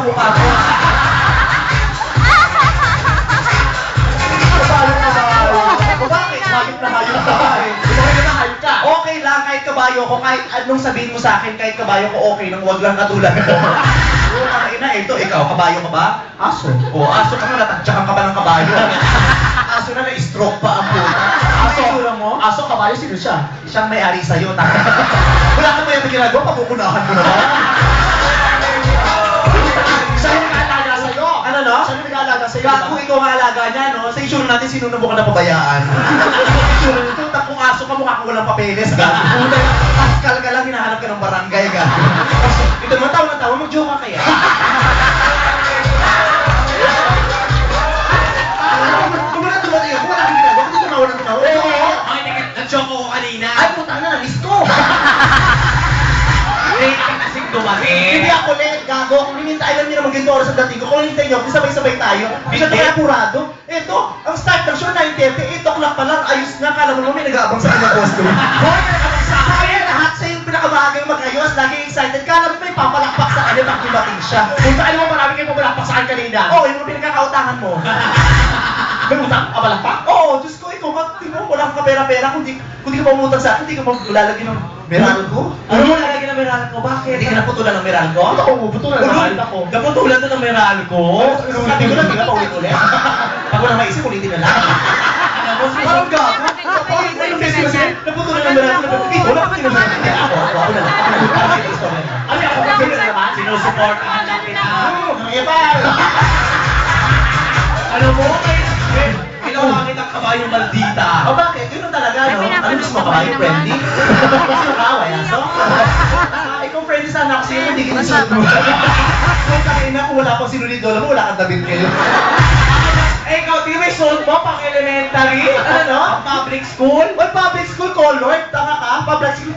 mukha ko. Bakit? Hayop na hayop ka. Bakit na hayop ka? Okay lang, kahit kabayo ko, kahit anong sabihin mo sa akin, kahit kabayo ko, okay lang, wag lang katulad ko. Oo, ang ina, ito, ikaw, kabayo ka ba? Aso. O, aso ka nga, natadyakan ka ba ng kabayo? Aso na, na-stroke pa ang puta. Aso, mo? Aso, kabayo, sino siya? Siyang may-ari sa'yo. Wala ka ba yung ginagawa, papupunahan mo naman. Siya yung nag-aalaga sa'yo. Ano, no? Siya yung nag-aalaga sa'yo. Kung ikaw ang alaga niya, no? Sa issue natin, sino na mo ka napabayaan? Issue nito, kung aso ka, mukha kang walang papeles, gano'n. Pascal ka lang, hinahanap ka ng barangay, gano'n. Ito naman, tawa na tawa, mag-joke ka kaya. Kung wala tumating ako, wala kang ginagawa, hindi tumawa ng tumawa. Ay, nag-joke ako kanina. Ay, puta na, na-miss ko. Late ka kasing dumating. Hindi ako late, gago. Kung hinintay lang niyo na mag-ganito oras ang dating ko, kung hinintay niyo, kung sabay-sabay tayo, hindi siya tayo apurado. Ito, ang start ng show, 9:30, 8 o'clock pa lang, ayos na, kala mo may nag-aabang sa kanyang costume. Hoy, nagkabang sa akin. Kaya lahat sa yung pinakamahagang mag-ayos, lagi excited, kala mo may papalakpak sa kanya, pag dumating siya. Punta ka naman marami kayo pumalakpak sa akin kanina. Oo, yung mga pinagkakautangan mo. May utang ka balakpak? Oo, Diyos ko, ikaw, tingnan mo, wala kang kapera-pera, kung di ka pa umutang sa akin, hindi ka pa lalagyan ng meral ko. Ano mo lalagyan ng meral ko? Bakit? Hindi ka naputulan ng meral ko? Ako, puputulan na halit ako. Naputulan to ng meral ko? Sabi ko lang, hindi ka pa ulit-ulit. Pag wala maisip, ulitin na lang. Parang gago. Anong kasi kasi, naputulan ng meral ko. Ito, wala kang tinanong. Ako na lang. Parang may istorya na. Ano ako ba sila naman? Sinusuportahan lang kita. Nakipal! Ano mo? Ginawa kitang kabayong maldita. O bakit? Yun ang talaga, no? Ano gusto mo, kabayo friendly? Gusto ka, wayaso? Ikaw friendly sana ako sa'yo, hindi kita sunod mo. Kung kain na, kung wala pang sinunod doon mo, wala kang damit ngayon. Eh, ikaw, di may suot mo pang elementary? Ano, no? Public school? Well, public school, colored, tanga ka, public school,